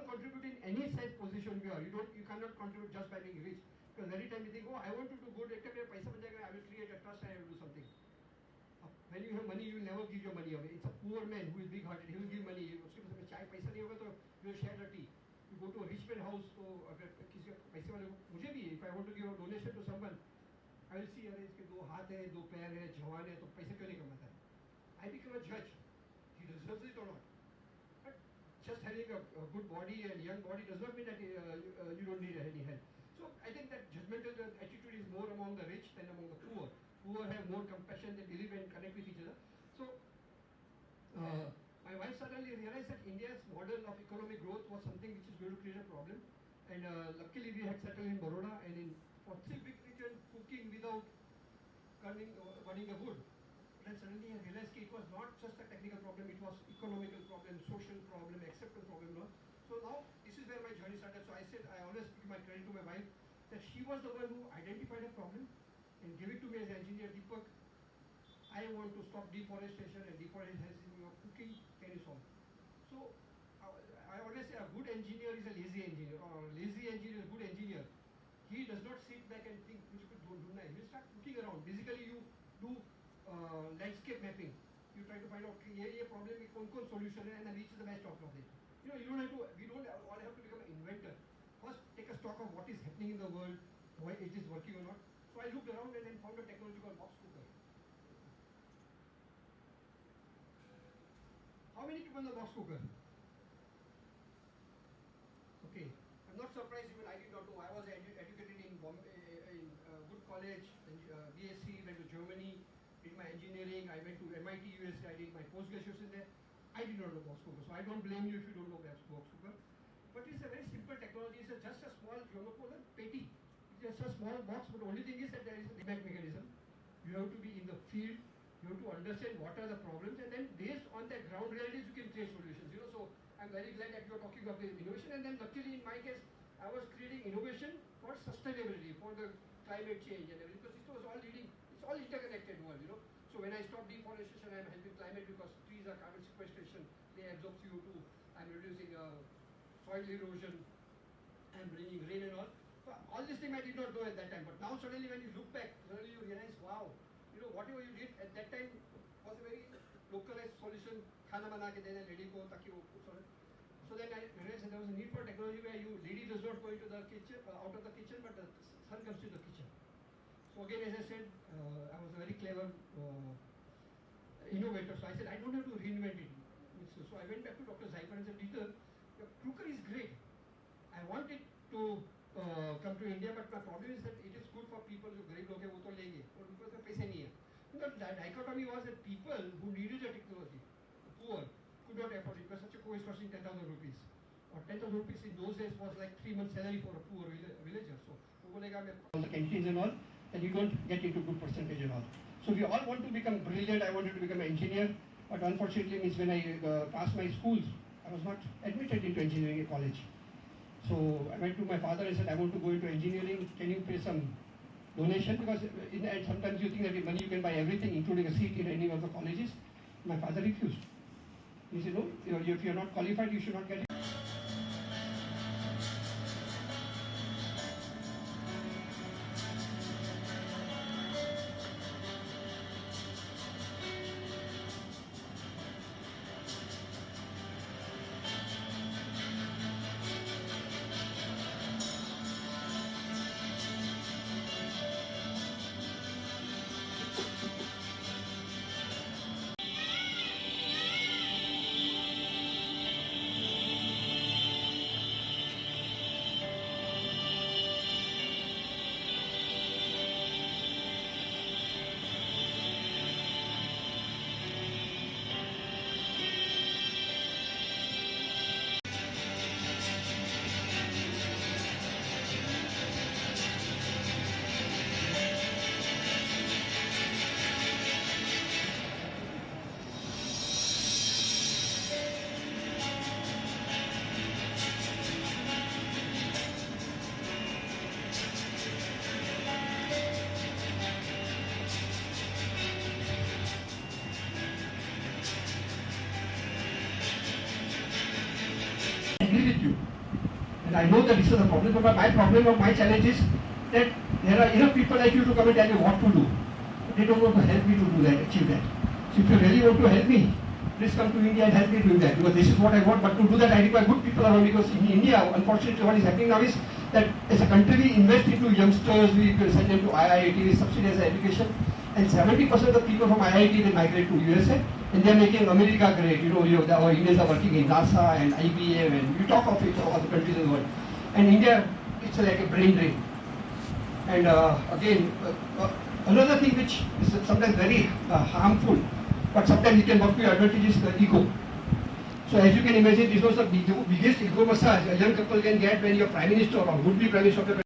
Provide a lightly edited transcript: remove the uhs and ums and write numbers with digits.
contribute in any size position you are. You cannot contribute just by being rich. Because every time you think, oh, I want to do good, I will create a trust and I will do something. When you have money, you will never give your money away. It's a poor man who is big-hearted. He will give money. उसके पास में चाय पैसा नहीं होगा तो you will share the tea. You go to a rich man house, तो अगर किसी का पैसे वाले मुझे भी if I want to give a donation to someone, I will see अरे इसके 2 हाथ है 2 पैर है जवान है तो पैसे क्यों नहीं कमाता है? I become a judge. He deserves it or not. But just having a good body and young body does not mean that you don't need any help. So I think that judgmental attitude is more among the rich than among the poor. Poor have more compassion, they believe and connect with each other. So my wife suddenly realized that India's model of economic growth was something which is going to create a problem. And luckily we had settled in Baroda and for 3 big regions cooking without burning the wood. Then suddenly I realized that it was not just a technical problem, it was economical problem, social problem, acceptance problem. No? So now this is where my journey started. So I said, I always give my credit to my wife that she was the one who identified a problem and gave it to me as an engineer. Deepak, I want to stop deforestation and deforestation of cooking, can you solve? So I always say a good engineer is a lazy engineer or a lazy engineer is a good engineer. He does not sit back and think, which could do nice. He will start cooking around. Basically you do landscape mapping. You try to find out ये problem में कौन solution है and then reach the best out of it. You know, we don't all have to become an inventor. First, take a stock of what is happening in the world, why it is working or not. So I looked around and then found a technology called box cooker. How many people know box cooker? Okay, I'm not surprised even I did not know. I was educated in Bombay, in good college, BSc, went to Germany, did my engineering, I went to MIT, USA, I did my post-graduation there. I did not know box cooker, so I don't blame you if you don't know box cooker. But it's a very simple technology, it's just a small petty. It's just a small box, but the only thing is that there is a feedback mechanism. You have to be in the field, you have to understand what are the problems, and then based on the ground realities, you can create solutions. You know, so I'm very glad that you are talking about innovation, and then luckily in my case, I was creating innovation for sustainability, for the climate change and everything, because it was all leading, it's all interconnected world, you know. So when I stop deforestation, I'm helping climate because trees are carbon sequestration, they absorb CO2, I'm reducing soil erosion, I'm bringing rain and all. So all this thing I did not know at that time, but now suddenly when you look back, suddenly you realize, wow, you know, whatever you did at that time was a very localized solution, khana bana ke dena lady ko taki wo. So then I realized that there was a need for technology where lady does not go into the kitchen, out of the kitchen, but the sun comes to the kitchen. So again, as I said, I was a very clever innovator. So I said, I don't have to reinvent it. So I went back to Dr. Zaiper and said, Dieter, your cooker is great. I want it to come to India, but my problem is that it is good for people who are great, वो तो लेंगे, और उनके पास पैसे नहीं है. The dichotomy was that people who needed the technology, the poor, could not afford it because such a course costing 10,000 rupees. Or 10,000 rupees in those days was like 3 months salary for a poor villager. So all the canteens and all, and you don't get into good percentage and all. So we all want to become brilliant. I wanted to become an engineer, but unfortunately means when I passed my schools, I was not admitted into engineering college. So I went to my father and said, I want to go into engineering. Can you pay some donation? Because in the end, sometimes you think that with money you can buy everything, including a seat in any of the colleges. My father refused. He said, no, if you are not qualified, you should not get it. agree with you. And I know that this is a problem, but my problem or my challenge is that there are enough people like you to come and tell me what to do. But they don't want to help me to do that, achieve that. So if you really want to help me, please come to India and help me do that, because this is what I want. But to do that, I require good people around me, because in India, unfortunately, what is happening now is that as a country we invest into youngsters, we send them to IIT, we subsidize their education, and 70% of the people from IIT they migrate to USA, and they are making America great. Our Indians are working in NASA and IBM, and you talk of it, other countries in the world. And India, it's like a brain drain. And again, another thing which is sometimes very harmful, but sometimes it can work to your advantage, is the ego. So as you can imagine, this was the biggest ego massage a young couple can get when you're Prime Minister or would be Prime Minister of the